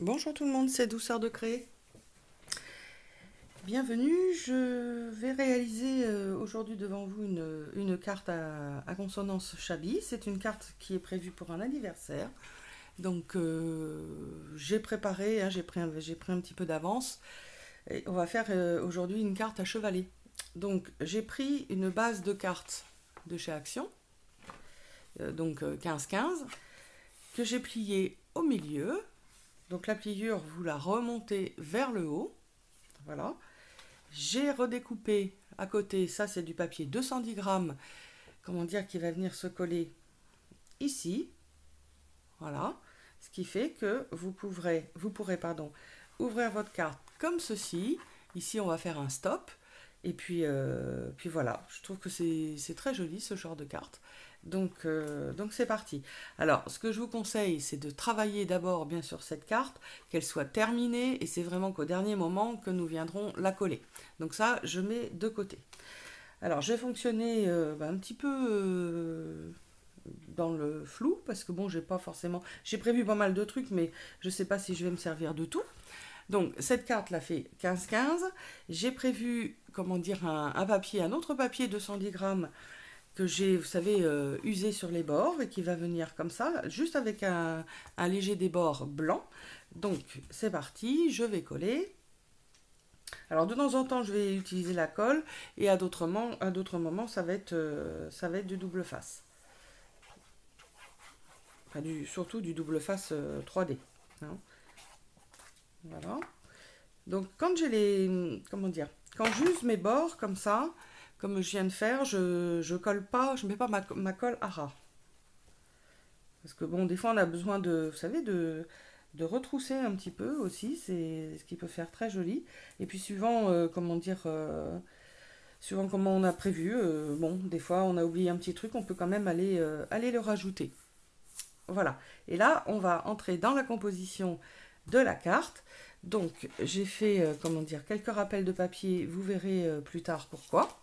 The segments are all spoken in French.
Bonjour tout le monde, c'est Douceur de Créer. Bienvenue, je vais réaliser aujourd'hui devant vous une carte à consonance Chabi. C'est une carte qui est prévue pour un anniversaire. Donc j'ai préparé, hein, j'ai pris un petit peu d'avance. Et on va faire aujourd'hui une carte à chevalet. Donc j'ai pris une base de cartes de chez Action, donc 15-15, que j'ai pliée au milieu. Donc la pliure, vous la remontez vers le haut. Voilà. J'ai redécoupé à côté, ça c'est du papier 210 grammes, comment dire, qui va venir se coller ici. Voilà. Ce qui fait que vous pourrez ouvrir votre carte comme ceci. Ici, on va faire un stop. Et puis voilà, je trouve que c'est très joli ce genre de carte. Donc c'est parti. Alors, ce que je vous conseille, c'est de travailler d'abord bien sûr cette carte, qu'elle soit terminée, et c'est vraiment qu'au dernier moment que nous viendrons la coller. Donc ça, je mets de côté. Alors, je vais fonctionner un petit peu dans le flou, parce que bon, j'ai prévu pas mal de trucs, mais je ne sais pas si je vais me servir de tout. Donc, cette carte la fait 15-15. J'ai prévu, comment dire, un autre papier de 110 grammes que j'ai, vous savez, usé sur les bords et qui va venir comme ça, juste avec un léger débord blanc. Donc, c'est parti, je vais coller. Alors, de temps en temps, je vais utiliser la colle et à d'autres moments, ça va être du double face. Enfin, surtout du double face 3D. Hein. Voilà. Donc quand j'ai comment dire, quand j'use mes bords comme ça, comme je viens de faire, je colle pas, je mets pas ma colle à ras. Parce que bon, des fois on a besoin de, vous savez, de retrousser un petit peu aussi, c'est ce qui peut faire très joli. Et puis suivant, comment dire, suivant comment on a prévu, bon, des fois on a oublié un petit truc, on peut quand même aller le rajouter. Voilà. Et là, on va entrer dans la composition de la carte. Donc, j'ai fait, comment dire, quelques rappels de papier. Vous verrez plus tard pourquoi.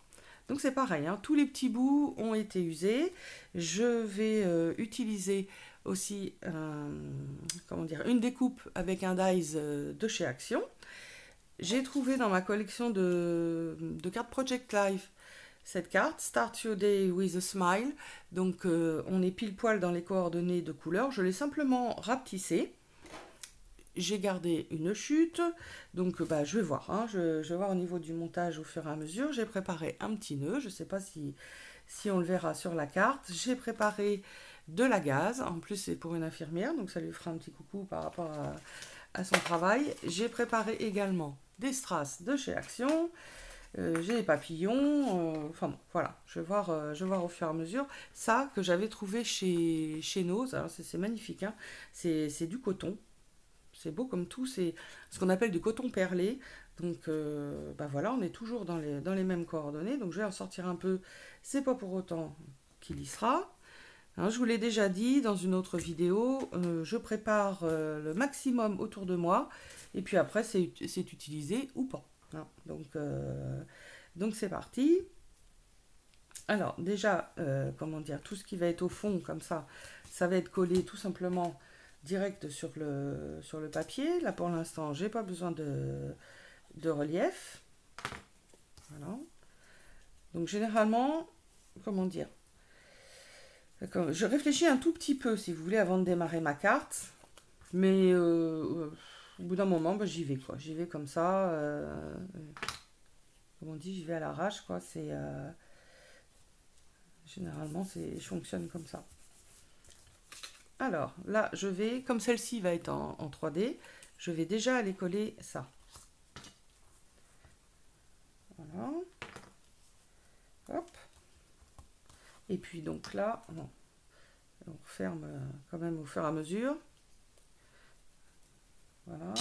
Donc, c'est pareil, hein, tous les petits bouts ont été usés. Je vais utiliser aussi comment dire, une découpe avec un dies de chez Action. J'ai trouvé dans ma collection de cartes Project Life cette carte, Start Your Day with a Smile. Donc on est pile poil dans les coordonnées de couleur. Je l'ai simplement rapetissée. J'ai gardé une chute. Donc je vais voir. Hein, je vais voir au niveau du montage au fur et à mesure. J'ai préparé un petit nœud. Je ne sais pas si on le verra sur la carte. J'ai préparé de la gaze. En plus, c'est pour une infirmière. Donc ça lui fera un petit coucou par rapport à son travail. J'ai préparé également des strass de chez Action. J'ai des papillons, enfin bon, voilà, je vais voir au fur et à mesure. Ça que j'avais trouvé chez Nose, alors c'est magnifique, hein. C'est du coton, c'est beau comme tout, c'est ce qu'on appelle du coton perlé. Donc voilà, on est toujours dans les mêmes coordonnées, donc je vais en sortir un peu, c'est pas pour autant qu'il y sera. Hein, je vous l'ai déjà dit dans une autre vidéo, je prépare le maximum autour de moi, et puis après c'est utilisé ou pas. Hein, donc c'est parti. Alors déjà, comment dire, tout ce qui va être au fond comme ça va être collé tout simplement direct sur le papier. Là pour l'instant, j'ai pas besoin de relief. Voilà. Donc généralement, comment dire, je réfléchis un tout petit peu si vous voulez avant de démarrer ma carte, mais au bout d'un moment, j'y vais quoi. J'y vais comme ça. Comme on dit, j'y vais à l'arrache quoi. Généralement, je fonctionne comme ça. Alors, là, je vais, comme celle-ci va être en 3D, je vais déjà aller coller ça. Voilà. Hop. Et puis, donc là, on referme quand même au fur et à mesure. Voilà.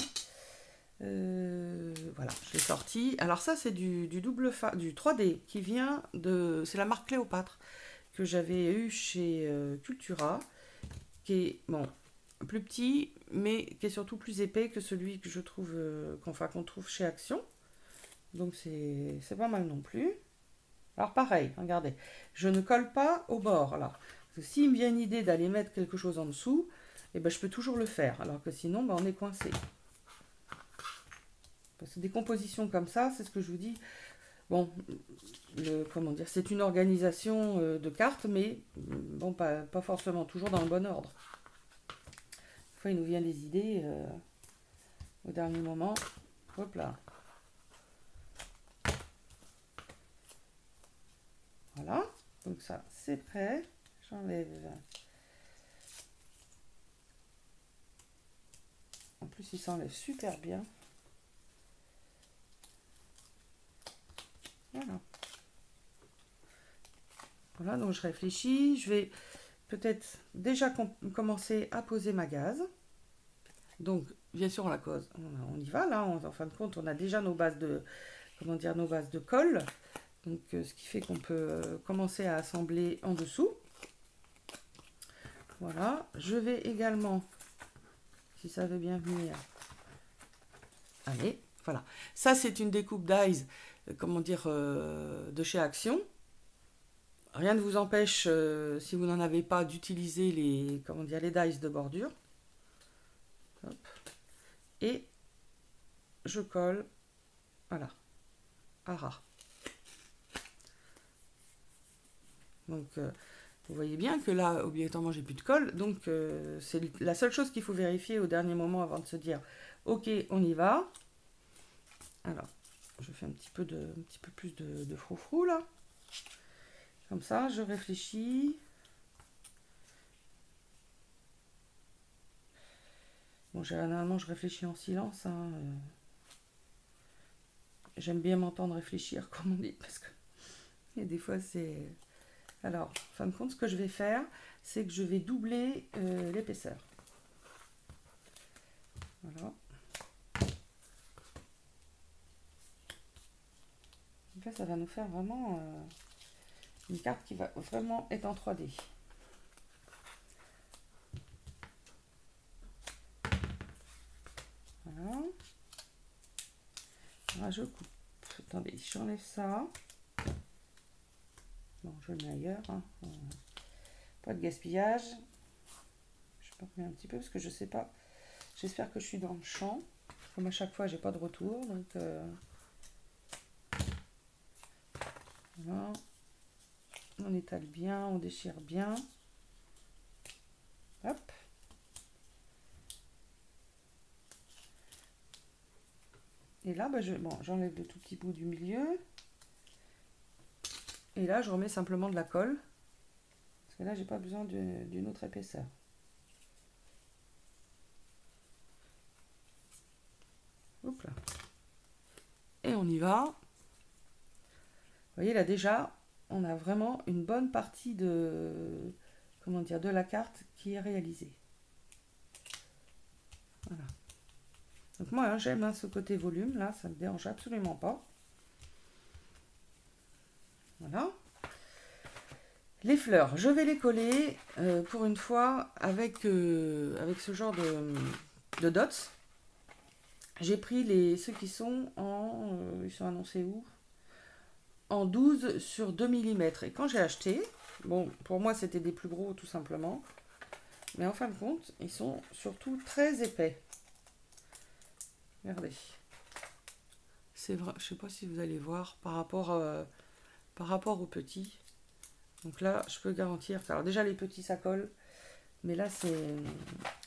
Voilà, je l'ai sorti. Alors ça, c'est du 3D qui vient de... C'est la marque Cléopâtre que j'avais eu chez Cultura, qui est bon, plus petit, mais qui est surtout plus épais que celui que je trouve, qu'on trouve chez Action. Donc c'est pas mal non plus. Alors pareil, regardez, je ne colle pas au bord là. Parce que s'il me vient une idée d'aller mettre quelque chose en dessous, et ben, je peux toujours le faire. Alors que sinon, ben, on est coincé. Parce que des compositions comme ça, c'est ce que je vous dis. Bon, comment dire, c'est une organisation de cartes, mais bon, pas forcément toujours dans le bon ordre. Des fois, il nous vient des idées au dernier moment. Hop là. Voilà. Donc ça, c'est prêt. J'enlève. En plus, il s'enlève super bien. Voilà. Voilà, donc je réfléchis. Je vais peut-être déjà commencer à poser ma gaze. Donc, bien sûr, on y va là. En fin de compte, on a déjà nos bases de, comment dire, nos bases de colle. Donc, ce qui fait qu'on peut commencer à assembler en dessous. Voilà. Je vais également, si ça veut bien venir, allez, voilà. Ça, c'est une découpe dies, comment dire, de chez Action. Rien ne vous empêche, si vous n'en avez pas, d'utiliser les, comment dire, les dies de bordure. Hop. Et je colle, voilà, à ras. Donc, vous voyez bien que là, obligatoirement, j'ai plus de colle. Donc, c'est la seule chose qu'il faut vérifier au dernier moment avant de se dire, ok, on y va. Alors, je fais un petit peu plus de froufrou là. Comme ça, je réfléchis. Bon, généralement, je réfléchis en silence. Hein. J'aime bien m'entendre réfléchir, comme on dit, parce que et des fois, c'est... Alors, en fin de compte, ce que je vais faire, c'est que je vais doubler l'épaisseur. Voilà. Donc là, ça va nous faire vraiment une carte qui va vraiment être en 3D. Voilà. Là, je coupe. Attendez, j'enlève ça. Bon, je le mets ailleurs. Hein. Pas de gaspillage. Je peux remettre un petit peu parce que je sais pas. J'espère que je suis dans le champ. Comme à chaque fois, j'ai pas de retour. Donc, voilà. On étale bien, on déchire bien. Hop. Et là, bah, j'enlève le tout petit bout du milieu. Et là, je remets simplement de la colle. Parce que là, j'ai pas besoin d'une autre épaisseur. Hop là. Et on y va. Vous voyez, là déjà, on a vraiment une bonne partie de, comment dire, de la carte qui est réalisée. Voilà. Donc moi, hein, j'aime ce côté volume, là, ça ne me dérange absolument pas. Voilà. Les fleurs, je vais les coller pour une fois avec ce genre de dots. J'ai pris ceux qui sont ils sont annoncés où? En 12 sur 2 mm. Et quand j'ai acheté, bon, pour moi c'était des plus gros tout simplement. Mais en fin de compte, ils sont surtout très épais. Regardez. C'est vrai, je ne sais pas si vous allez voir par rapport aux petits. Donc là, je peux garantir. Alors déjà, les petits, ça colle. Mais là,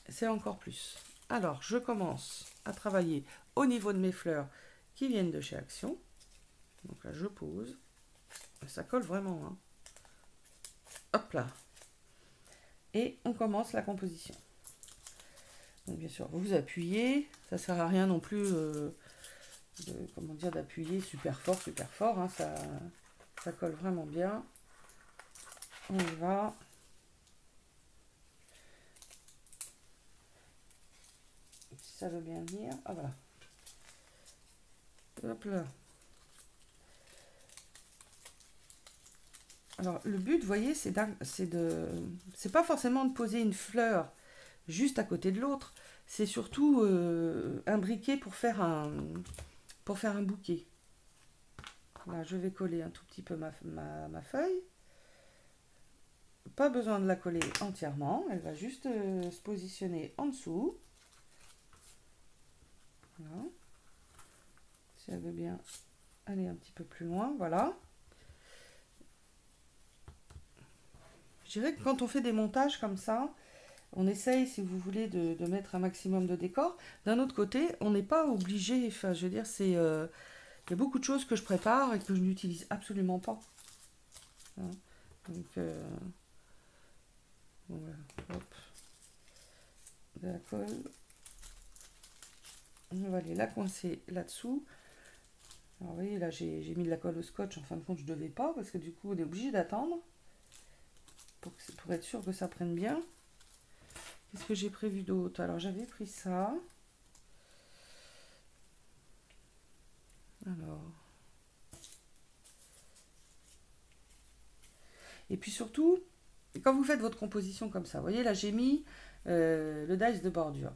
c'est encore plus. Alors, je commence à travailler au niveau de mes fleurs qui viennent de chez Action. Donc là, je pose. Ça colle vraiment. Hein. Hop là. Et on commence la composition. Donc bien sûr, vous appuyez. Ça ne sert à rien non plus comment dire, d'appuyer super fort. Hein. Ça colle vraiment bien. On y va. Si ça veut bien venir. Ah voilà. Hop là. Alors le but, vous voyez, c'est pas forcément de poser une fleur juste à côté de l'autre. C'est surtout un briquet pour faire un bouquet. Là, je vais coller un tout petit peu ma feuille pas besoin de la coller entièrement, elle va juste se positionner en dessous. Voilà. Si elle veut bien aller un petit peu plus loin, voilà. Je dirais que quand on fait des montages comme ça, on essaye, si vous voulez, de mettre un maximum de décors. D'un autre côté, on n'est pas obligé, enfin, je veux dire, c'est... il y a beaucoup de choses que je prépare et que je n'utilise absolument pas. Hein. Donc, voilà, hop. De la colle. On va aller la coincer là-dessous. Alors, vous voyez, là, j'ai mis de la colle au scotch. En fin de compte, je ne devais pas, parce que du coup, on est obligé d'attendre pour être sûr que ça prenne bien. Qu'est-ce que j'ai prévu d'autre? Alors, j'avais pris ça. Alors... Et puis surtout, quand vous faites votre composition comme ça, vous voyez, là, j'ai mis le dice de bordure.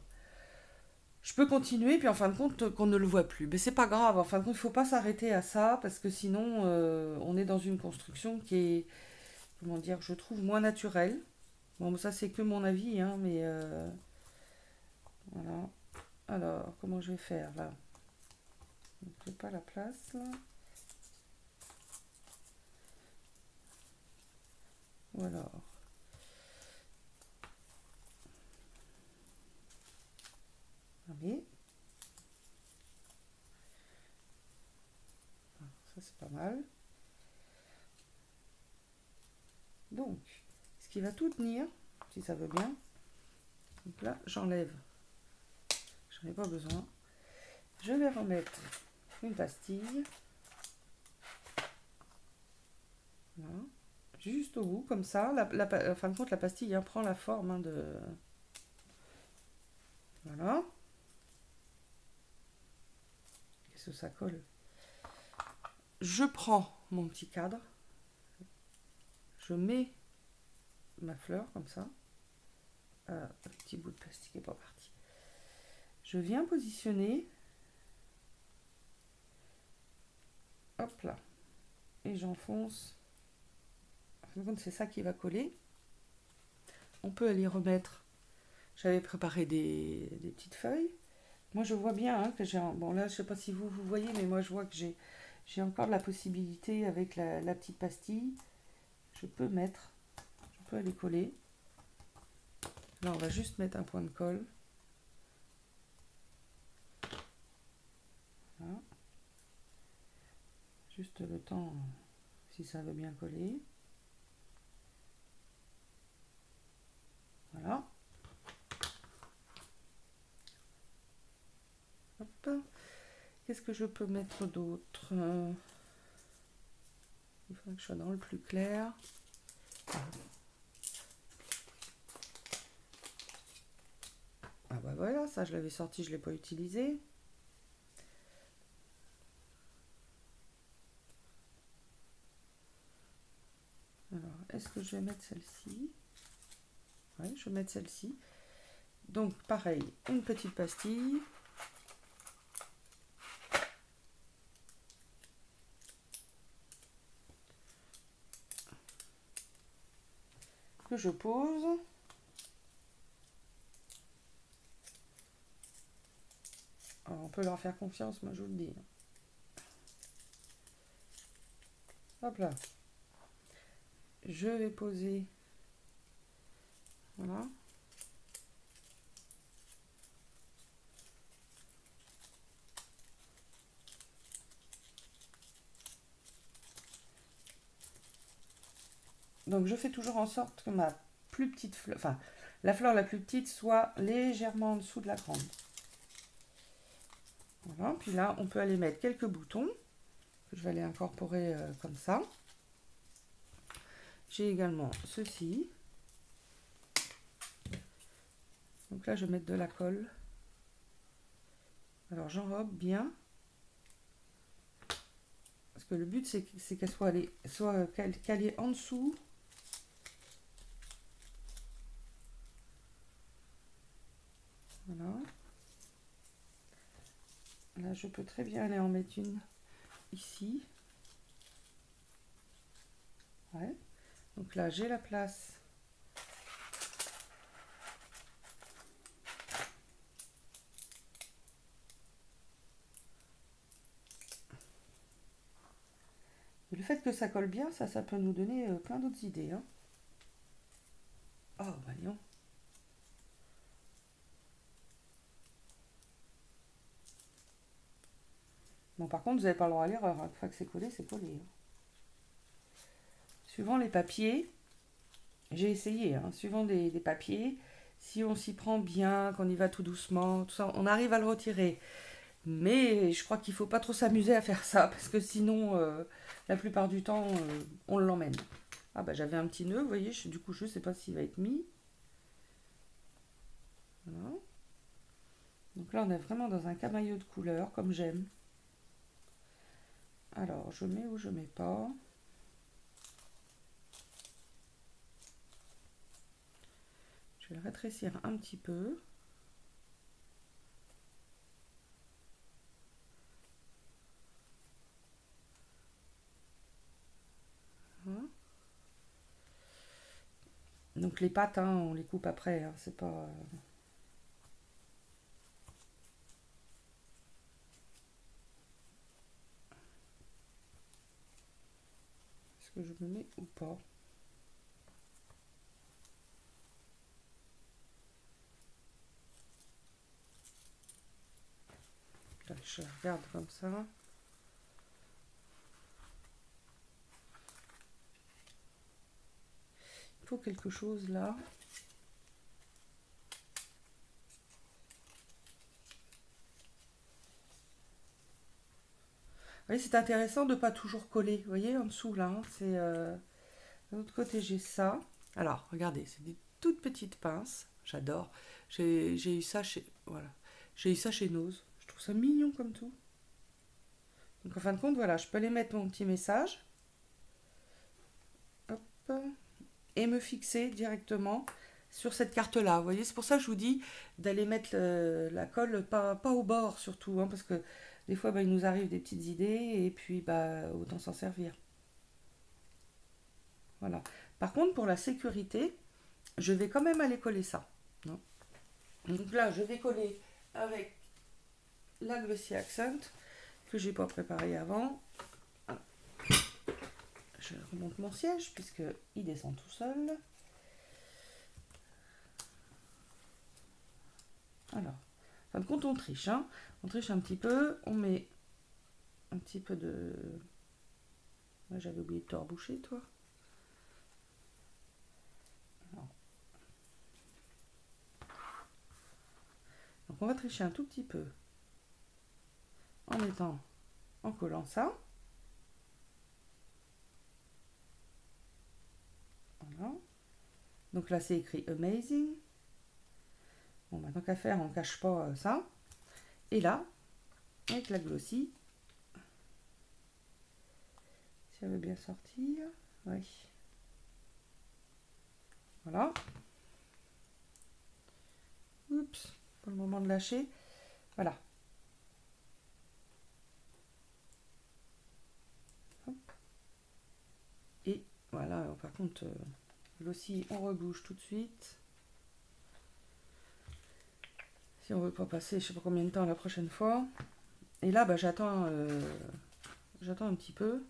Je peux continuer, puis en fin de compte, qu'on ne le voit plus. Mais c'est pas grave, en fin de compte, il ne faut pas s'arrêter à ça, parce que sinon, on est dans une construction qui est, comment dire, je trouve moins naturelle. Bon, ça, c'est que mon avis, hein, mais... voilà. Alors, comment je vais faire, là? Je n'ai pas la place, là. Ou alors... Allez. Ça, c'est pas mal. Donc, ce qui va tout tenir, si ça veut bien. Donc là, j'enlève. J'en ai pas besoin. Je vais remettre une pastille. Voilà. Juste au bout, comme ça. En fin de compte, la pastille hein, prend la forme hein, de... Voilà. Qu'est-ce que ça colle? Je prends mon petit cadre. Je mets ma fleur comme ça. Le petit bout de plastique n'est pas parti. Je viens positionner. Hop là. Et j'enfonce. En fin de compte, c'est ça qui va coller. On peut aller remettre. J'avais préparé des petites feuilles. Moi, je vois bien hein, que j'ai... Bon, là, je ne sais pas si vous voyez, mais moi, je vois que j'ai encore de la possibilité avec la petite pastille. Je peux mettre... Je peux aller coller. Là, on va juste mettre un point de colle. Voilà. Juste le temps, si ça veut bien coller. Voilà. Hop. Qu'est-ce que je peux mettre d'autre? Il faudrait que je sois dans le plus clair. Ah bah voilà, ça je l'avais sorti, je ne l'ai pas utilisé. Alors, est-ce que je vais mettre celle-ci? Oui, je vais mettre celle-ci. Donc, pareil, une petite pastille. Que je pose. Alors, on peut leur faire confiance, moi je vous le dis. Hop là. Je vais poser. Voilà. Donc je fais toujours en sorte que ma plus petite fleur, enfin la fleur la plus petite soit légèrement en dessous de la grande. Voilà, puis là on peut aller mettre quelques boutons que je vais aller incorporer comme ça. J'ai également ceci. Donc là je vais mettre de la colle. Alors j'enrobe bien. Parce que le but c'est qu'elle soit calée en dessous. Voilà. Là, je peux très bien aller en mettre une ici. Ouais. Donc là, j'ai la place fait que ça colle bien, ça peut nous donner plein d'autres idées. Hein. Oh, bah non. Bon, par contre, vous n'avez pas le droit à l'erreur. Une fois que c'est collé, c'est collé. Hein. Suivant les papiers, j'ai essayé, hein, suivant des papiers, si on s'y prend bien, qu'on y va tout doucement, tout ça, on arrive à le retirer. Mais je crois qu'il ne faut pas trop s'amuser à faire ça, parce que sinon, la plupart du temps, on l'emmène. Ah bah j'avais un petit nœud, vous voyez, du coup je ne sais pas s'il va être mis. Voilà. Donc là on est vraiment dans un camailleux de couleurs, comme j'aime. Alors je mets ou je mets pas. Je vais le rétrécir un petit peu. Voilà. Donc les pattes, hein, on les coupe après, hein, c'est pas... Est-ce que je me mets ou pas? Là, je regarde comme ça. Il faut quelque chose là. Oui, c'est intéressant de ne pas toujours coller. Vous voyez, en dessous, là, hein, c'est... de l'autre côté, j'ai ça. Alors, regardez, c'est des toutes petites pinces. J'adore. J'ai eu ça chez... Voilà. J'ai eu ça chez Nose. Je trouve ça mignon comme tout. Donc, en fin de compte, voilà, je peux aller mettre mon petit message. Hop. Et me fixer directement sur cette carte-là. Vous voyez, c'est pour ça que je vous dis d'aller mettre la colle pas au bord, surtout, hein, parce que des fois, bah, il nous arrive des petites idées et puis bah, autant s'en servir. Voilà. Par contre, pour la sécurité, je vais quand même aller coller ça. Non. Donc là, je vais coller avec la Glossy Accent que j'ai pas préparé avant. Je remonte mon siège puisque il descend tout seul. Alors, en fin de compte, on triche. Hein. On triche un petit peu. On met un petit peu de... Moi, j'avais oublié de te reboucher, toi. Alors. Donc, on va tricher un tout petit peu en collant ça. Voilà. Donc là, c'est écrit Amazing. Bon, bah, tant qu'à faire, on ne cache pas ça. Et là, avec la Glossy, si elle veut bien sortir, oui. Voilà. Oups, pour le moment de lâcher. Voilà. Hop. Et voilà, alors, par contre, Glossy, on rebouge tout de suite. Si on veut pas passer, je sais pas combien de temps la prochaine fois. Et là, bah, j'attends un petit peu.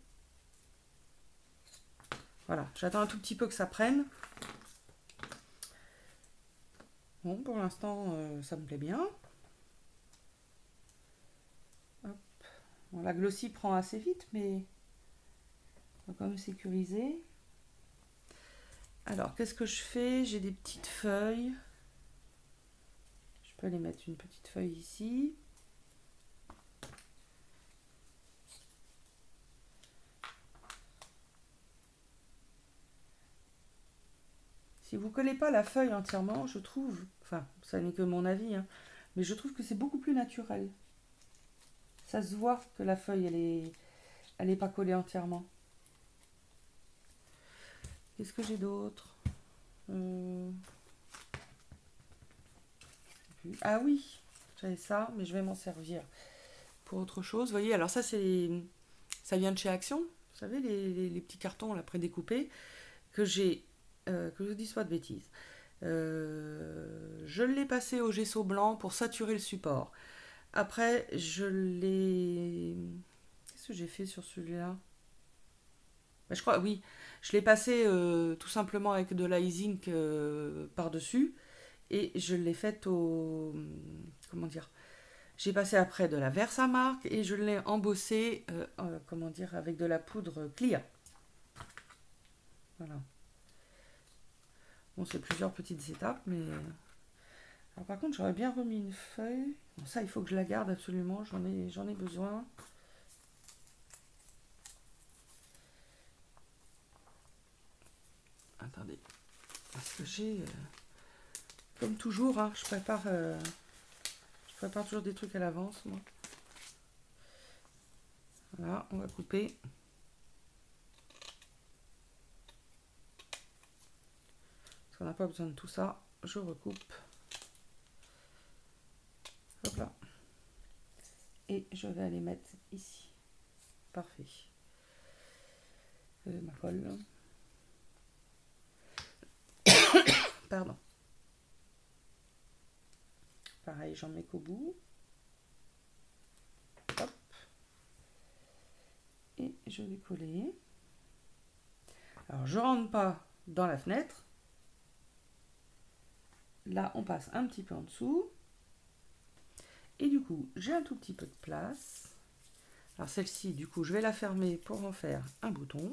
Voilà, j'attends un tout petit peu que ça prenne. Bon, pour l'instant, ça me plaît bien. Hop. Bon, la Glossy prend assez vite, mais on va quand même sécuriser. Alors, qu'est-ce que je fais? J'ai des petites feuilles. Je peux aller mettre une petite feuille ici. Si vous ne collez pas la feuille entièrement, je trouve, enfin, ça n'est que mon avis, hein, mais je trouve que c'est beaucoup plus naturel. Ça se voit que la feuille, elle est pas collée entièrement. Qu'est-ce que j'ai d'autre? Ah oui, j'avais ça, mais je vais m'en servir pour autre chose. Vous voyez, alors ça, ça vient de chez Action. Vous savez, les petits cartons là prédécoupés que j'ai, que je ne dise pas de bêtises. Je l'ai passé au gesso blanc pour saturer le support. Après, je l'ai... Qu'est-ce que j'ai fait sur celui-là? Je crois, oui. Je l'ai passé tout simplement avec de l'icing par-dessus. Et je l'ai faite au... Comment dire? J'ai passé après de la Versamark et je l'ai embossé, comment dire, avec de la poudre Clia. Voilà. Bon, c'est plusieurs petites étapes, mais... Alors, par contre, j'aurais bien remis une feuille. Bon, ça, il faut que je la garde absolument. J'en ai besoin. Attendez. Parce que j'ai... comme toujours, hein, je prépare toujours des trucs à l'avance, moi. Voilà, on va couper. Parce qu'on n'a pas besoin de tout ça. Je recoupe. Hop là. Et je vais aller mettre ici. Parfait. Ma colle. Pardon. Pareil, j'en mets qu'au bout. Hop. Et je vais coller. Alors, je rentre pas dans la fenêtre. Là, on passe un petit peu en dessous. Et du coup, j'ai un tout petit peu de place. Alors, celle-ci, du coup, je vais la fermer pour en faire un bouton.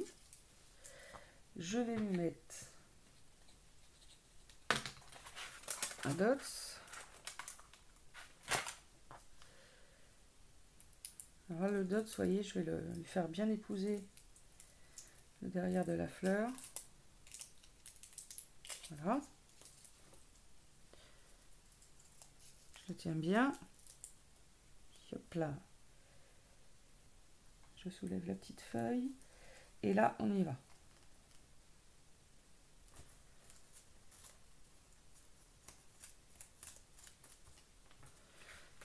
Je vais lui mettre un dots. Alors le dots, vous voyez, je vais lui faire bien épouser le derrière de la fleur. Voilà. Je le tiens bien. Hop là. Je soulève la petite feuille. Et là, on y va.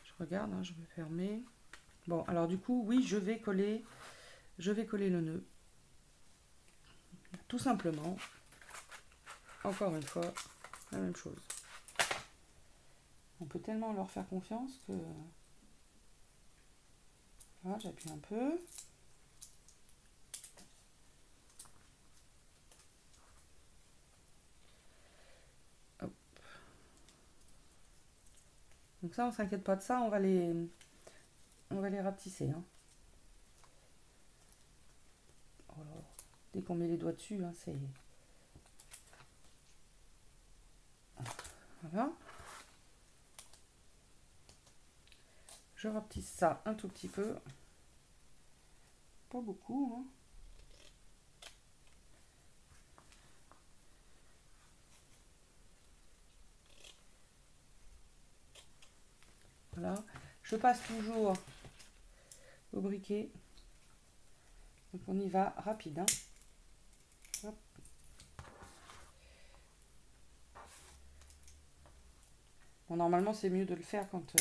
Je regarde, hein, je vais fermer. Bon, alors du coup, oui, je vais coller le nœud. Tout simplement. Encore une fois, la même chose. On peut tellement leur faire confiance que... Voilà, j'appuie un peu. Hop. Donc ça, on s'inquiète pas de ça, on va les rapetisser. Hein. Oh là, dès qu'on met les doigts dessus, hein, c'est... Voilà. Je rapetisse ça un tout petit peu. Pas beaucoup. Hein. Voilà. Je passe toujours au briquet. Donc on y va rapide. Hein. Hop. Bon, normalement, c'est mieux de le faire quand...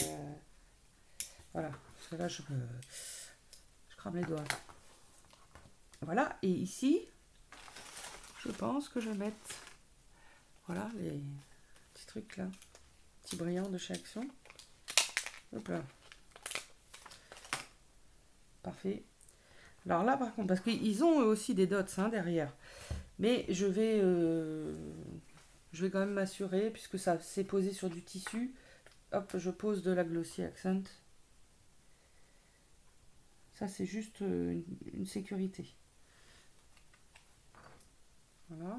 voilà. Parce que là, je crame les doigts. Voilà. Et ici, je pense que je vais mettre... Voilà, les petits trucs là. Petits brillants de chez Action. Hop là. Parfait. Alors là, par contre, parce qu'ils ont aussi des dots hein, derrière. Mais je vais quand même m'assurer, puisque ça s'est posé sur du tissu. Hop, je pose de la Glossy Accent. Ça, c'est juste une sécurité. Voilà.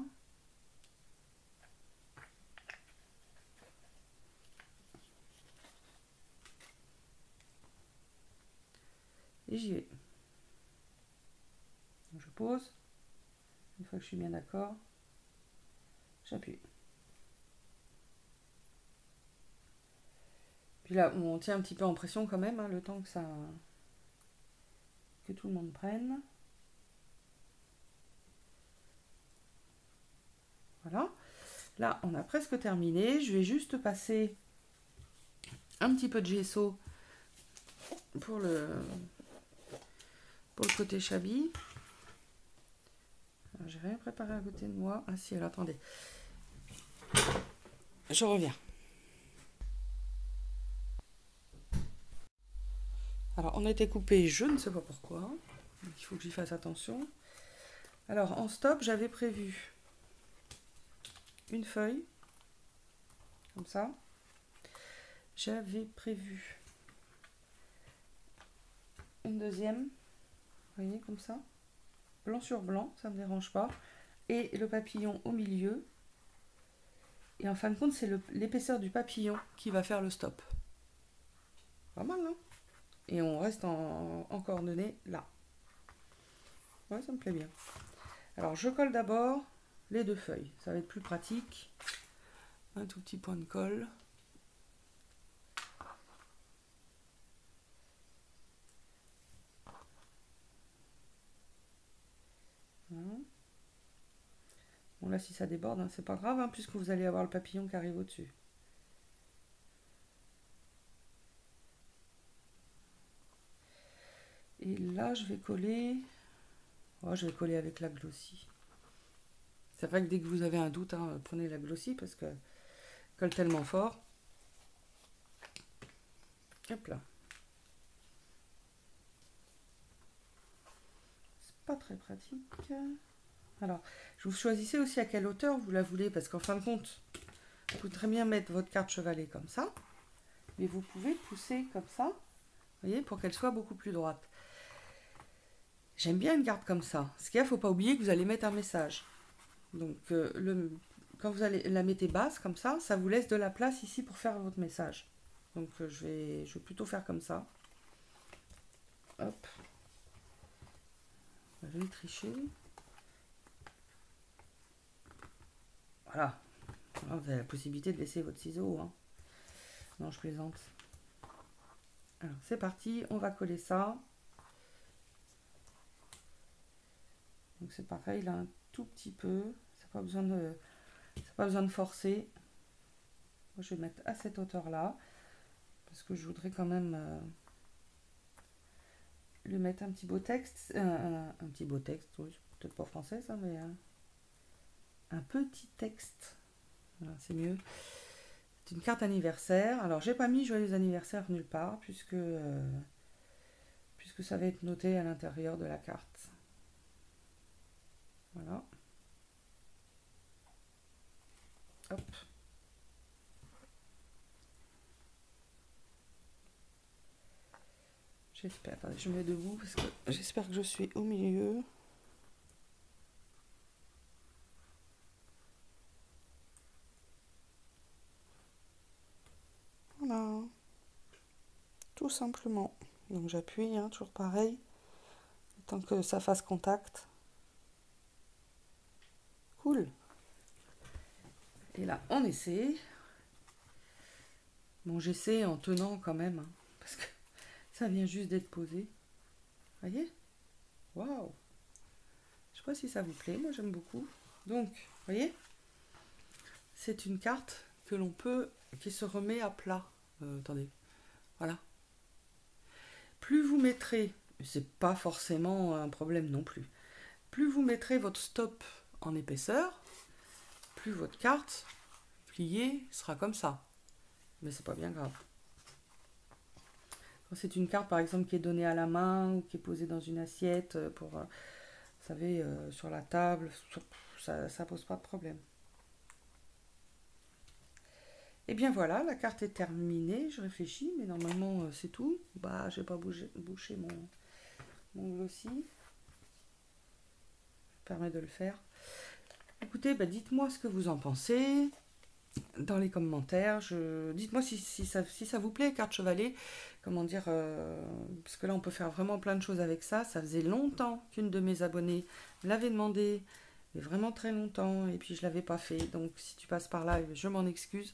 Et j'y vais. Donc, je pose. Une fois que je suis bien d'accord, j'appuie. Puis là, on tient un petit peu en pression quand même, hein, le temps que tout le monde prenne. Voilà. Là, on a presque terminé. Je vais juste passer un petit peu de gesso pour le côté Chabi. J'ai rien préparé à côté de moi. Ah si, alors attendez. Je reviens. Alors, on a été coupé, je ne sais pas pourquoi. Il faut que j'y fasse attention. Alors, en stop, j'avais prévu une feuille, comme ça. J'avais prévu une deuxième, vous voyez, comme ça. Blanc sur blanc, ça ne me dérange pas. Et le papillon au milieu. Et en fin de compte, c'est l'épaisseur du papillon qui va faire le stop. Pas mal, hein? Et on reste en coordonnées là. Ouais, ça me plaît bien. Alors, je colle d'abord les deux feuilles. Ça va être plus pratique. Un tout petit point de colle. Voilà. Bon, là, si ça déborde, hein, c'est pas grave, hein, puisque vous allez avoir le papillon qui arrive au-dessus. Et là, je vais coller... Oh, je vais coller avec la glossy. C'est vrai que dès que vous avez un doute, hein, prenez la glossy parce que colle tellement fort. Hop là. C'est pas très pratique. Alors, je vous choisissez aussi à quelle hauteur vous la voulez, parce qu'en fin de compte, vous pouvez très bien mettre votre carte chevalet comme ça, mais vous pouvez pousser comme ça, vous voyez, pour qu'elle soit beaucoup plus droite. J'aime bien une carte comme ça. Ce qu'il y a, il ne faut pas oublier que vous allez mettre un message. Donc, quand vous allez la mettez basse comme ça, ça vous laisse de la place ici pour faire votre message. Donc, je vais plutôt faire comme ça. Hop. Je vais tricher. Voilà. Alors, vous avez la possibilité de laisser votre ciseau. Hein. Non, je plaisante. Alors, c'est parti. On va coller ça. Donc, c'est pareil, là, un tout petit peu. C'est pas besoin de forcer. Moi, je vais mettre à cette hauteur-là. Parce que je voudrais quand même lui mettre un petit beau texte. Un petit beau texte, oui, peut-être pas français, ça, mais un petit texte. Voilà, c'est mieux. C'est une carte anniversaire. Alors, j'ai pas mis joyeux anniversaire nulle part, puisque ça va être noté à l'intérieur de la carte. Voilà. Hop. J'espère. Attendez, je me mets debout parce que j'espère que je suis au milieu. Voilà. Tout simplement. Donc j'appuie, hein, toujours pareil. Tant que ça fasse contact. Cool. Et là, on essaie. Bon, j'essaie en tenant quand même, hein, parce que ça vient juste d'être posé. Voyez? Waouh! Je sais pas si ça vous plaît, moi j'aime beaucoup. Donc, voyez? C'est une carte que l'on peut, qui se remet à plat. Attendez, voilà. Plus vous mettrez, c'est pas forcément un problème non plus, plus vous mettrez votre stop en épaisseur, plus votre carte pliée sera comme ça. Mais c'est pas bien grave. Quand c'est une carte par exemple qui est donnée à la main ou qui est posée dans une assiette pour, vous savez, sur la table, ça pose pas de problème. Et bien voilà, la carte est terminée. Je réfléchis, mais normalement c'est tout. Bah, j'ai pas bouché mon glossy. Ça permet de le faire. Écoutez, bah, dites-moi ce que vous en pensez dans les commentaires. Dites-moi si ça vous plaît, carte chevalet. Comment dire, parce que là on peut faire vraiment plein de choses avec ça. Ça faisait longtemps qu'une de mes abonnées me l'avait demandé, mais vraiment très longtemps, et puis je l'avais pas fait. Donc si tu passes par là, je m'en excuse.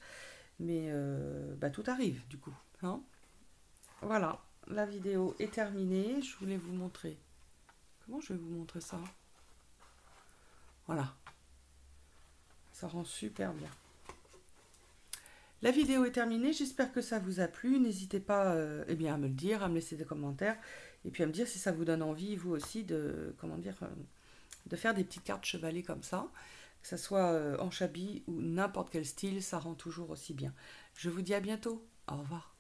Mais bah, tout arrive du coup. Hein, voilà, la vidéo est terminée. Je voulais vous montrer. Comment je vais vous montrer ça? Voilà. Ça rend super bien. La vidéo est terminée. J'espère que ça vous a plu. N'hésitez pas eh bien, à me le dire, à me laisser des commentaires. Et puis à me dire si ça vous donne envie, vous aussi, de, comment dire, de faire des petites cartes chevalet comme ça. Que ce soit en chablis ou n'importe quel style, ça rend toujours aussi bien. Je vous dis à bientôt. Au revoir.